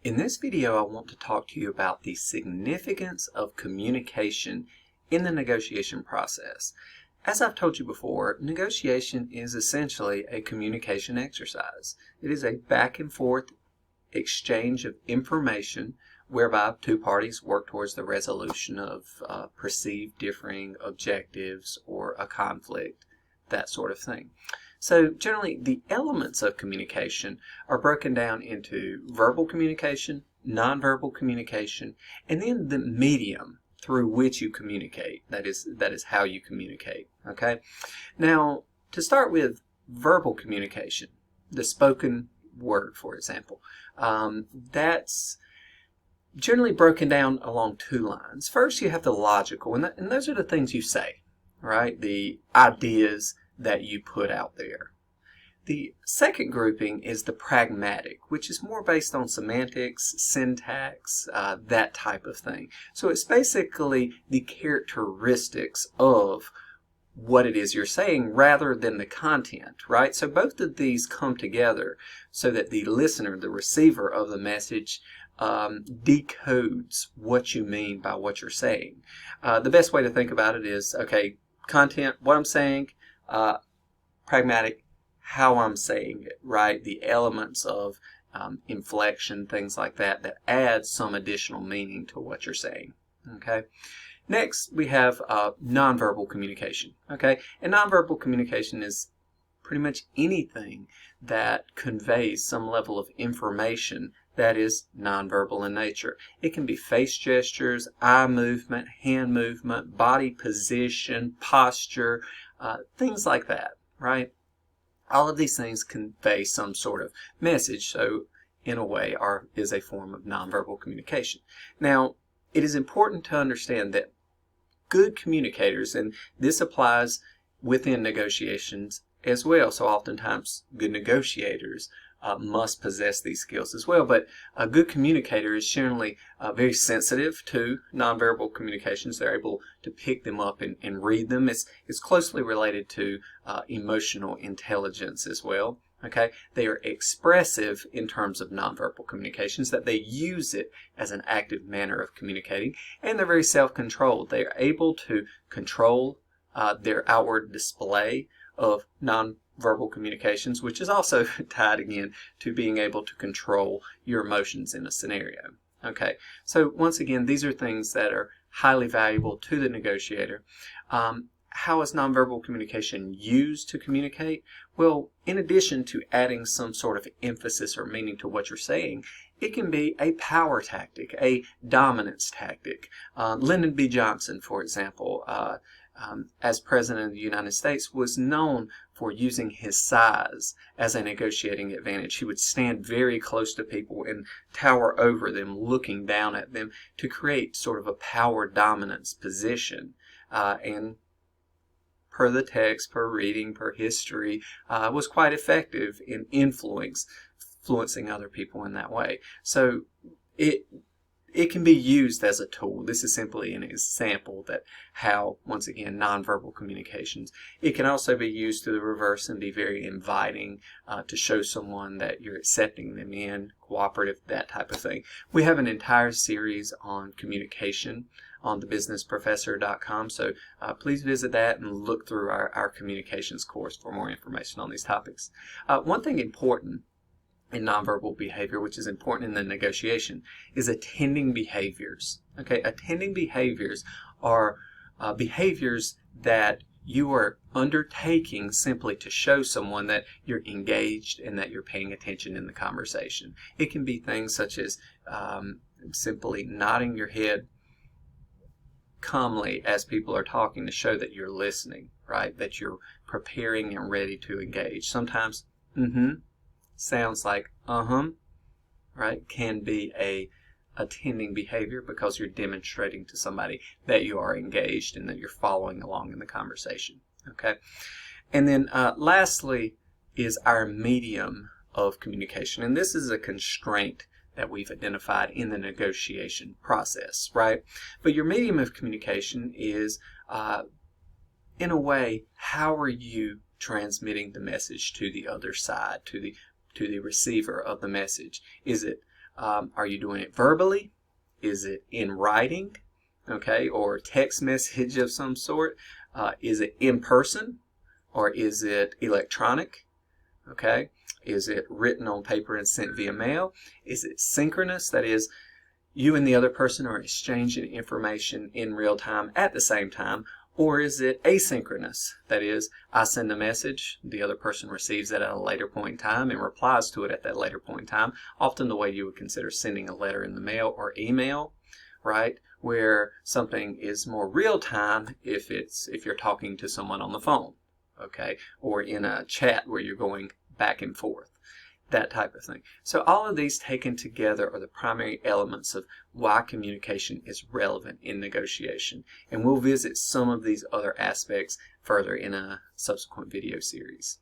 In this video, I want to talk to you about the significance of communication in the negotiation process. As I've told you before, negotiation is essentially a communication exercise. It is a back and forth exchange of information whereby two parties work towards the resolution of perceived differing objectives or a conflict, that sort of thing. So generally, the elements of communication are broken down into verbal communication, nonverbal communication, and then the medium through which you communicate. That is how you communicate. Okay. Now, to start with verbal communication, the spoken word, for example, that's generally broken down along two lines. First, you have the logical, and those are the things you say, right? The ideas that you put out there. The second grouping is the pragmatic, which is more based on semantics, syntax, that type of thing. So it's basically the characteristics of what it is you're saying rather than the content, right? So both of these come together so that the listener, the receiver of the message, decodes what you mean by what you're saying. The best way to think about it is, okay, content, what I'm saying, pragmatic, how I'm saying it, right? The elements of inflection, things like that, that add some additional meaning to what you're saying, okay? Next, we have nonverbal communication, okay? And nonverbal communication is pretty much anything that conveys some level of information that is nonverbal in nature. It can be face gestures, eye movement, hand movement, body position, posture, things like that, right? All of these things convey some sort of message, so in a way is a form of nonverbal communication. Now, it is important to understand that good communicators, and this applies within negotiations as well, so oftentimes good negotiators must possess these skills as well, but a good communicator is generally very sensitive to nonverbal communications. They're able to pick them up and read them. It's closely related to emotional intelligence as well. Okay, they are expressive in terms of nonverbal communications, that they use it as an active manner of communicating, and they're very self-controlled. They are able to control their outward display of nonverbal communications, which is also tied again to being able to control your emotions in a scenario. Okay, so once again, these are things that are highly valuable to the negotiator. How is nonverbal communication used to communicate? Well, in addition to adding some sort of emphasis or meaning to what you're saying, it can be a power tactic, a dominance tactic. Lyndon B. Johnson, for example, as President of the United States, was known for using his size as a negotiating advantage. He would stand very close to people and tower over them, looking down at them to create sort of a power dominance position. And per the text, per reading, per history, was quite effective in influencing other people in that way. So it can be used as a tool. This is simply an example that how, once again, nonverbal communications. It can also be used to the reverse and be very inviting to show someone that you're accepting them in, cooperative, that type of thing. We have an entire series on communication on thebusinessprofessor.com, so please visit that and look through our communications course for more information on these topics. One thing important in nonverbal behavior, which is important in the negotiation, is attending behaviors. Okay, attending behaviors are behaviors that you are undertaking simply to show someone that you're engaged and that you're paying attention in the conversation. It can be things such as simply nodding your head calmly as people are talking to show that you're listening, right? That you're preparing and ready to engage. Sometimes, sounds like right, can be a attending behavior because you're demonstrating to somebody that you are engaged and that you're following along in the conversation. Okay, and then lastly is our medium of communication, and this is a constraint that we've identified in the negotiation process, right? But your medium of communication is, in a way, how are you transmitting the message to the other side, to the receiver of the message? Is it Are you doing it verbally? Is it in writing? Okay, or text message of some sort? Is it in person? Or is it electronic? Okay, is it written on paper and sent via mail? Is it synchronous? That is, you and the other person are exchanging information in real time at the same time. Or is it asynchronous? That is, I send a message, the other person receives it at a later point in time and replies to it at that later point in time, often the way you would consider sending a letter in the mail or email, right? Where something is more real time if you're talking to someone on the phone, okay? Or in a chat where you're going back and forth. That type of thing. So all of these taken together are the primary elements of why communication is relevant in negotiation. And we'll visit some of these other aspects further in a subsequent video series.